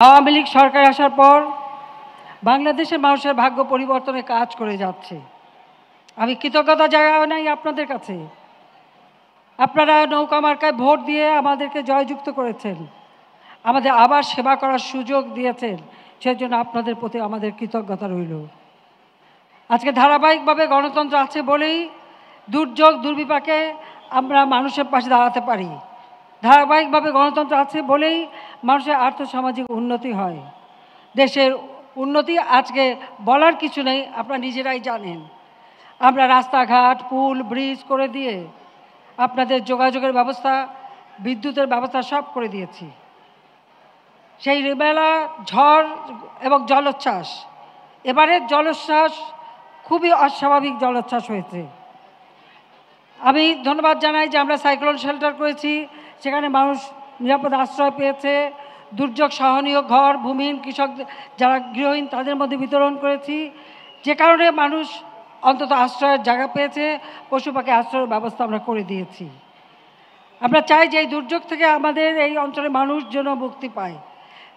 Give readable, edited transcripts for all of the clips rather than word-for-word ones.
আওয়ামী লীগ সরকার আসার পর বাংলাদেশের মানুষের ভাগ্য পরিবর্তনে কাজ করে যাচ্ছে। আমি কৃতজ্ঞতা জানাই আপনাদের কাছে। আপনারা নৌকা মার্কায় ভোট দিয়ে আমাদেরকে জয়যুক্ত করেছেন, আমাদের আবার সেবা করার সুযোগ দিয়েছেন, সেজন্য আপনাদের প্রতি আমাদের কৃতজ্ঞতা রইল। আজকে ধারাবাহিকভাবে গণতন্ত্র আছে বলেই দুর্যোগ দুর্বিপাকে আমরা মানুষের পাশে দাঁড়াতে পারি। ধারাবাহিকভাবে গণতন্ত্র আছে বলেই মানুষের আর্থসামাজিক উন্নতি হয়। দেশের উন্নতি আজকে বলার কিছু নেই, আপনারা নিজেরাই জানেন। আমরা রাস্তাঘাট পুল ব্রিজ করে দিয়ে আপনাদের যোগাযোগের ব্যবস্থা, বিদ্যুতের ব্যবস্থা সব করে দিয়েছি। সেই রিবেলা ঝড় এবং জলোচ্ছ্বাস, এবারের জলোচ্ছ্বাস খুবই অস্বাভাবিক জলোচ্ছ্বাস হয়েছে। আমি ধন্যবাদ জানাই যে আমরা সাইক্লোন শেল্টার করেছি, সেখানে মানুষ নিরাপদ আশ্রয় পেয়েছে। দুর্যোগ সহনীয় ঘর ভূমিহীন কৃষক যারা গৃহহীন তাদের মধ্যে বিতরণ করেছি, যে কারণে মানুষ অন্তত আশ্রয়ের জায়গা পেয়েছে। পশু পাখি আশ্রয়ের ব্যবস্থা আমরা করে দিয়েছি। আমরা চাই যে এই দুর্যোগ থেকে আমাদের এই অঞ্চলের মানুষ যেন মুক্তি পায়,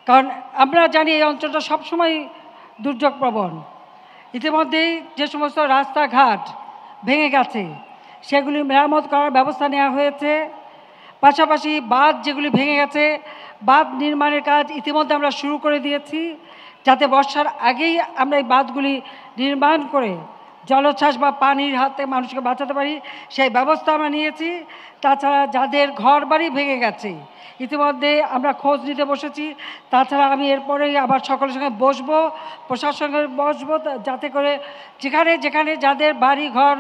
কারণ আমরা জানি এই অঞ্চলটা সবসময় দুর্যোগ প্রবণ। ইতিমধ্যেই যে সমস্ত রাস্তাঘাট ভেঙে গেছে সেগুলি মেরামত করার ব্যবস্থা নেওয়া হয়েছে। পাশাপাশি বাঁধ যেগুলি ভেঙে গেছে, বাঁধ নির্মাণের কাজ ইতিমধ্যে আমরা শুরু করে দিয়েছি, যাতে বর্ষার আগেই আমরা এই বাঁধগুলি নির্মাণ করে জলোচ্ছ্বাস বা পানির হাতে মানুষকে বাঁচাতে পারি, সেই ব্যবস্থা আমরা নিয়েছি। তাছাড়া যাদের ঘর বাড়ি ভেঙে গেছে ইতিমধ্যে আমরা খোঁজ নিতে বসেছি। তাছাড়া আমি এরপরেই আবার সকলের সঙ্গে বসবো, প্রশাসনের সঙ্গে বসবো, যাতে করে যেখানে যেখানে যাদের বাড়ি ঘর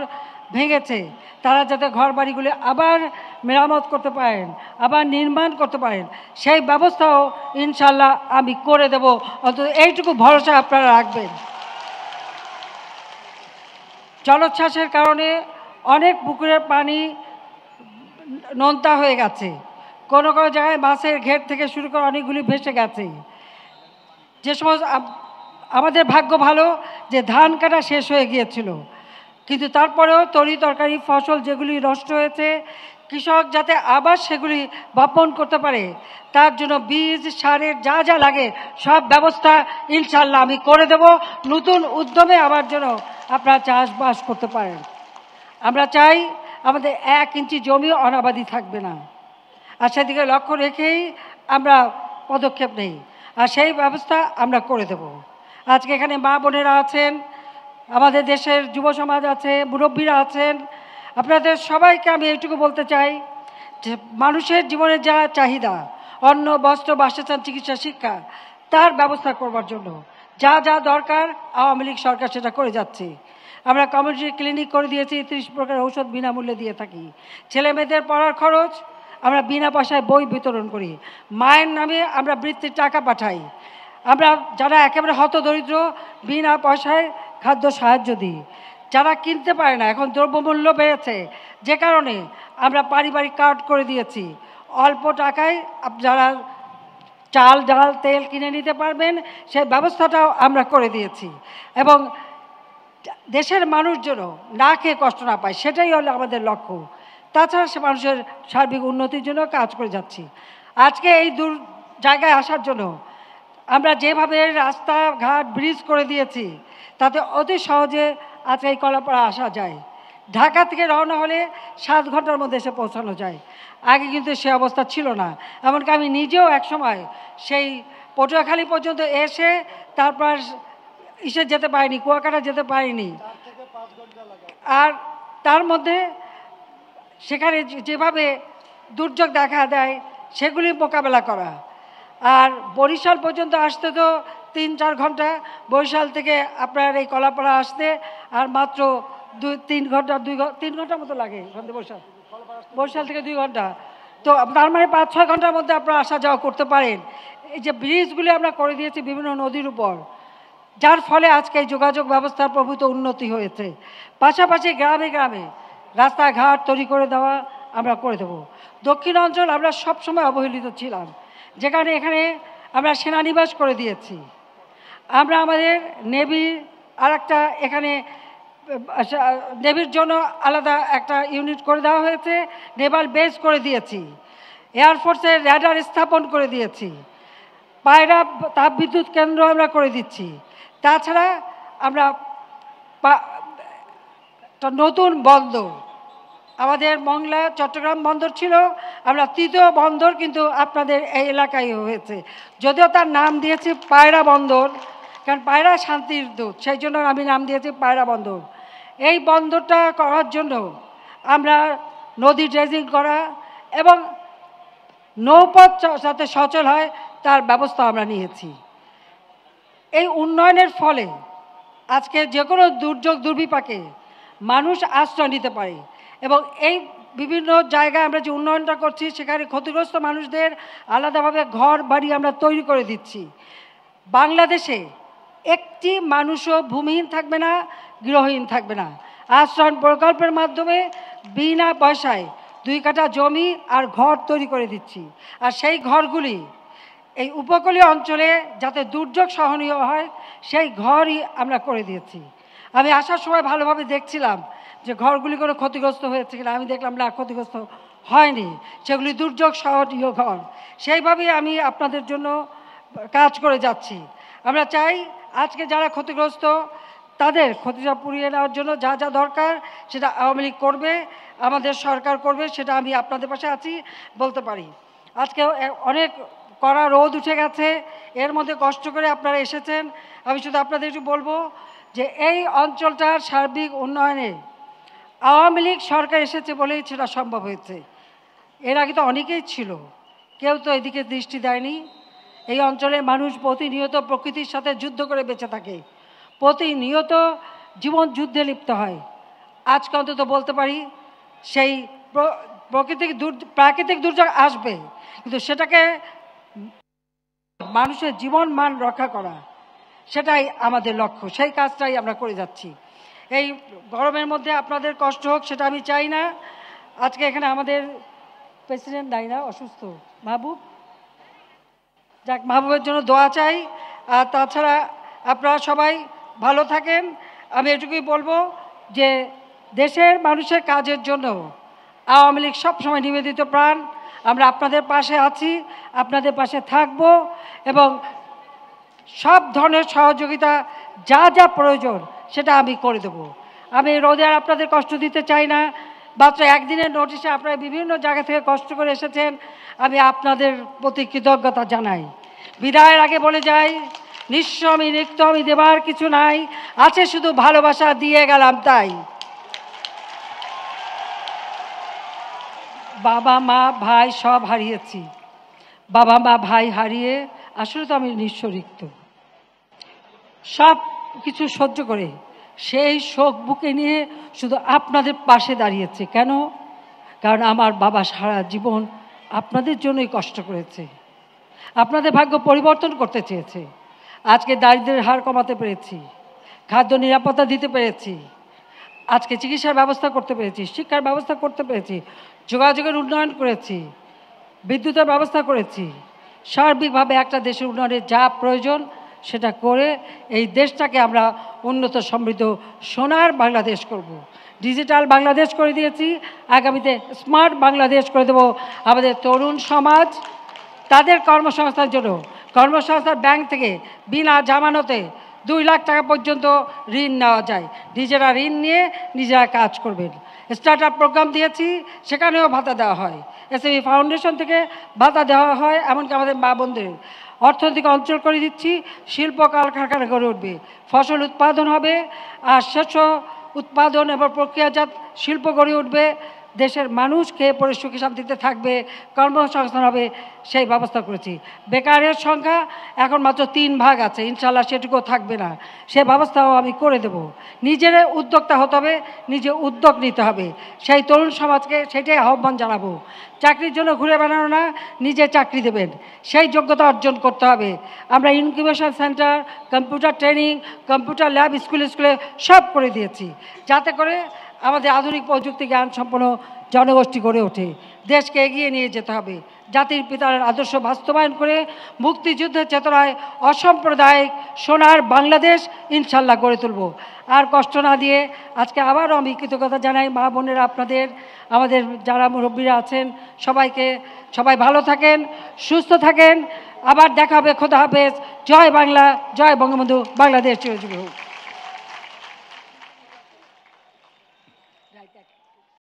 ভেঙেছে তারা যাতে ঘর বাড়িগুলি আবার মেরামত করতে পারেন, আবার নির্মাণ করতে পারেন, সেই ব্যবস্থাও ইনশাল্লাহ আমি করে দেব। অন্তত এইটুকু ভরসা আপনারা রাখবেন। জলোচ্ছ্বাসের কারণে অনেক পুকুরের পানি নোনতা হয়ে গেছে, কোনো কোনো জায়গায় মাছের ঘের থেকে শুরু করে অনেকগুলি ভেসে গেছে। যে সমস্ত আমাদের ভাগ্য ভালো যে ধান কাটা শেষ হয়ে গিয়েছিল, কিন্তু তারপরেও তরি তরকারি ফসল যেগুলি নষ্ট হয়েছে কৃষক যাতে আবার সেগুলি বপন করতে পারে তার জন্য বীজ সারের যা যা লাগে সব ব্যবস্থা ইনশাল্লাহ আমি করে দেব। নতুন উদ্যমে আবার যেন আপনারা চাষবাস করতে পারেন। আমরা চাই আমাদের 1 ইঞ্চি জমি অনাবাদি থাকবে না, আর সেদিকে লক্ষ্য রেখেই আমরা পদক্ষেপ নেই, আর সেই ব্যবস্থা আমরা করে দেব। আজকে এখানে মা বোনেরা আছেন, আমাদের দেশের যুব সমাজ আছে, মুরব্বীরা আছেন, আপনাদের সবাইকে আমি এইটুকু বলতে চাই যে মানুষের জীবনের যা চাহিদা, অন্ন বস্ত্র বাসস্থান চিকিৎসা শিক্ষা, তার ব্যবস্থা করবার জন্য যা যা দরকার আওয়ামী লীগ সরকার সেটা করে যাচ্ছে। আমরা কমিউনিটি ক্লিনিক করে দিয়েছি, 30 প্রকার ঔষধ বিনামূল্যে দিয়ে থাকি। ছেলে মেয়েদের পড়ার খরচ আমরা বিনা পয়সায় বই বিতরণ করি। মায়ের নামে আমরা বৃত্তির টাকা পাঠাই। আমরা যারা একেবারে হতদরিদ্র বিনা পয়সায় খাদ্য সাহায্য দিই। যারা কিনতে পারে না, এখন দ্রব্যমূল্য বেড়েছে, যে কারণে আমরা পারিবারিক কার্ড করে দিয়েছি। অল্প টাকায় যারা চাল ডাল তেল কিনে নিতে পারবেন সেই ব্যবস্থাটাও আমরা করে দিয়েছি, এবং দেশের মানুষ যেন না খেয়ে কষ্ট না পায় সেটাই হলো আমাদের লক্ষ্য। তাছাড়া সে মানুষের সার্বিক উন্নতির জন্য কাজ করে যাচ্ছি। আজকে এই দূর জায়গায় আসার জন্য আমরা যেভাবে রাস্তাঘাট ব্রিজ করে দিয়েছি তাতে অতি সহজে আজকে এই কলাপাড়া আসা যায়। ঢাকা থেকে রওনা হলে 7 ঘন্টার মধ্যে এসে পৌঁছানো যায়। আগে কিন্তু সে অবস্থা ছিল না, এমনকি আমি নিজেও একসময় সেই পটুয়াখালী পর্যন্ত এসে তারপর যেতে পারিনি, কুয়াকাটা যেতে পারিনি। আর তার মধ্যে সেখানে যেভাবে দুর্যোগ দেখা দেয় সেগুলি মোকাবেলা করা, আর বরিশাল পর্যন্ত আসতে তো 3-4 ঘন্টা, বরিশাল থেকে আপনার এই কলাপাড়া আসতে আর মাত্র 2-3 ঘন্টা 3 ঘন্টার মতো লাগে। বরিশাল থেকে 2 ঘন্টা, তো তার মানে 5-6 ঘন্টার মধ্যে আপনারা আসা যাওয়া করতে পারেন। এই যে ব্রিজগুলি আমরা করে দিয়েছি বিভিন্ন নদীর উপর, যার ফলে আজকে এই যোগাযোগ ব্যবস্থার প্রভূত উন্নতি হয়েছে। পাশাপাশি গ্রামে গ্রামে রাস্তাঘাট তৈরি করে দেওয়া আমরা করে দেব। দক্ষিণ অঞ্চল আমরা সবসময় অবহেলিত ছিলাম, যেখানে এখানে আমরা সেনানিবাস করে দিয়েছি। আমরা আমাদের নেভির আর একটা এখানে নেভির জন্য আলাদা একটা ইউনিট করে দেওয়া হয়েছে, নেভাল বেস করে দিয়েছি, এয়ারফোর্সের র্যাডার স্থাপন করে দিয়েছি। পায়রা তাপবিদ্যুৎ কেন্দ্র আমরা করে দিচ্ছি। তাছাড়া আমরা নতুন বন্দর, আমাদের মংলা চট্টগ্রাম বন্দর ছিল, আমরা তৃতীয় বন্দর কিন্তু আপনাদের এই এলাকায় হয়েছে, যদিও তার নাম দিয়েছি পায়রা বন্দর, কারণ পায়রা শান্তির দূত, সেই জন্য আমি নাম দিয়েছি পায়রা বন্দর। এই বন্দরটা করার জন্য আমরা নদী ড্রেজিং করা এবং নৌপথ যাতে সচল হয় তার ব্যবস্থা আমরা নিয়েছি। এই উন্নয়নের ফলে আজকে যে কোনো দুর্যোগ দুর্বিপাকে মানুষ আশ্রয় নিতে পারে এবং এই বিভিন্ন জায়গায় আমরা যে উন্নয়নটা করছি সেখানে ক্ষতিগ্রস্ত মানুষদের আলাদাভাবে ঘর বাড়ি আমরা তৈরি করে দিচ্ছি। বাংলাদেশে একটি মানুষও ভূমিহীন থাকবে না, গৃহহীন থাকবে না। আশ্রয়ণ প্রকল্পের মাধ্যমে বিনা পয়সায় 2 কাঠা জমি আর ঘর তৈরি করে দিচ্ছি। আর সেই ঘরগুলি এই উপকূলীয় অঞ্চলে যাতে দুর্যোগ সহনীয় হয় সেই ঘরই আমরা করে দিয়েছি। আমি আসার সময় ভালোভাবে দেখছিলাম যে ঘরগুলি কোনো ক্ষতিগ্রস্ত হয়েছে কিনা, আমি দেখলাম না, ক্ষতিগ্রস্ত হয়নি, সেগুলি দুর্যোগ সহনীয় ঘর। সেইভাবেই আমি আপনাদের জন্য কাজ করে যাচ্ছি। আমরা চাই আজকে যারা ক্ষতিগ্রস্ত তাদের ক্ষতিটা পুড়িয়ে নেওয়ার জন্য যা যা দরকার সেটা আওয়ামী লীগ করবে, আমাদের সরকার করবে, সেটা আমি আপনাদের পাশে আছি বলতে পারি। আজকে অনেক কড়া রোদ উঠে গেছে, এর মধ্যে কষ্ট করে আপনারা এসেছেন। আমি শুধু আপনাদের একটু বলবো যে এই অঞ্চলটার সার্বিক উন্নয়নে আওয়ামী লীগ সরকার এসেছে বলেই সেটা সম্ভব হয়েছে। এর আগে তো অনেকেই ছিল, কেউ তো এদিকে দৃষ্টি দেয়নি। এই অঞ্চলে মানুষ প্রতিনিয়ত প্রকৃতির সাথে যুদ্ধ করে বেঁচে থাকে, প্রতিনিয়ত জীবন যুদ্ধে লিপ্ত হয়। আজকে অন্তত বলতে পারি সেই প্রাকৃতিক দুর্যোগ আসবে, কিন্তু সেটাকে মানুষের জীবন মান রক্ষা করা সেটাই আমাদের লক্ষ্য, সেই কাজটাই আমরা করে যাচ্ছি। এই গরমের মধ্যে আপনাদের কষ্ট হোক সেটা আমি চাই না। আজকে এখানে আমাদের প্রেসিডেন্ট নাই না, অসুস্থ মাহবুব, যাক মাহবুবের জন্য দোয়া চাই। আর তাছাড়া আপনারা সবাই ভালো থাকেন। আমি এটুকুই বলবো যে দেশের মানুষের কাজের জন্য আওয়ামী লীগ সবসময় নিবেদিত প্রাণ। আমরা আপনাদের পাশে আছি, আপনাদের পাশে থাকব এবং সব ধরনের সহযোগিতা যা যা প্রয়োজন সেটা আমি করে দেব। আমি রোদে আর আপনাদের কষ্ট দিতে চাই না, মাত্র একদিনের নোটিশে আপনারা বিভিন্ন জায়গা থেকে কষ্ট করে এসেছেন, আমি আপনাদের প্রতি কৃতজ্ঞতা জানাই। বিদায়ের আগে বলে যাই, নিঃস্ব আমি রিক্ত, আমি দেবার কিছু নাই, আছে শুধু ভালোবাসা, দিয়ে গেলাম তাই। বাবা মা ভাই সব হারিয়েছি, বাবা মা ভাই হারিয়ে আসলে তো আমি নিঃস্ব রিক্ত। সব কিছু সহ্য করে সেই শোক বুকে নিয়ে শুধু আপনাদের পাশে দাঁড়িয়েছে। কেন? কারণ আমার বাবা সারা জীবন আপনাদের জন্যই কষ্ট করেছে, আপনাদের ভাগ্য পরিবর্তন করতে চেয়েছে। আজকে দারিদ্র্যের হার কমাতে পেরেছি, খাদ্য নিরাপত্তা দিতে পেরেছি, আজকে চিকিৎসার ব্যবস্থা করতে পেরেছি, শিক্ষার ব্যবস্থা করতে পেরেছি, যোগাযোগের উন্নয়ন করেছি, বিদ্যুতের ব্যবস্থা করেছি। সার্বিকভাবে একটা দেশের উন্নয়নের যা প্রয়োজন সেটা করে এই দেশটাকে আমরা উন্নত সমৃদ্ধ সোনার বাংলাদেশ করব। ডিজিটাল বাংলাদেশ করে দিয়েছি, আগামীতে স্মার্ট বাংলাদেশ করে দেব। আমাদের তরুণ সমাজ তাদের কর্মসংস্থানের জন্য কর্মসংস্থান ব্যাংক থেকে বিনা জামানতে 2 লাখ টাকা পর্যন্ত ঋণ নেওয়া যায়। নিজেরা ঋণ নিয়ে নিজেরা কাজ করবেন। স্টার্ট আপ প্রোগ্রাম দিয়েছি, সেখানেও ভাতা দেওয়া হয়। এসএমই ফাউন্ডেশন থেকে ভাতা দেওয়া হয়, এমনকি আমাদের মা বোনদের অর্থনৈতিক অঞ্চল করে দিচ্ছি। শিল্প কলকারখানা গড়ে উঠবে, ফসল উৎপাদন হবে, আর শস্য উৎপাদন এবং প্রক্রিয়াজাত শিল্প গড়ে উঠবে। দেশের মানুষ খেয়ে পরে সুখী শান্তিতে থাকবে, কর্মসংস্থান হবে, সেই ব্যবস্থা করেছি। বেকারের সংখ্যা এখন মাত্র 3 ভাগ আছে, ইনশাল্লাহ সেটুকুও থাকবে না, সে ব্যবস্থাও আমি করে দেব। নিজের উদ্যোক্তা হতে হবে, নিজে উদ্যোগ নিতে হবে। সেই তরুণ সমাজকে সেটাই আহ্বান জানাবো। চাকরির জন্য ঘুরে বেড়ানো না, নিজে চাকরি দেবেন, সেই যোগ্যতা অর্জন করতে হবে। আমরা incubation centre, computer training, computer lab স্কুলে স্কুলে সব করে দিয়েছি, যাতে করে আমাদের আধুনিক প্রযুক্তি জ্ঞান সম্পন্ন জনগোষ্ঠী গড়ে ওঠে। দেশকে এগিয়ে নিয়ে যেতে হবে, জাতির পিতার আদর্শ বাস্তবায়ন করে মুক্তিযুদ্ধের চেতনায় অসাম্প্রদায়িক সোনার বাংলাদেশ ইনশাল্লাহ গড়ে তুলব। আর কষ্ট না দিয়ে আজকে আবারও আমি কৃতজ্ঞতা জানাই মা বোনেরা, আপনাদের, আমাদের যারা মুরব্বীরা আছেন সবাইকে। সবাই ভালো থাকেন, সুস্থ থাকেন, আবার দেখা হবে। খোদা হাফেজ। জয় বাংলা, জয় বঙ্গবন্ধু, বাংলাদেশ চিরজীবী হোক।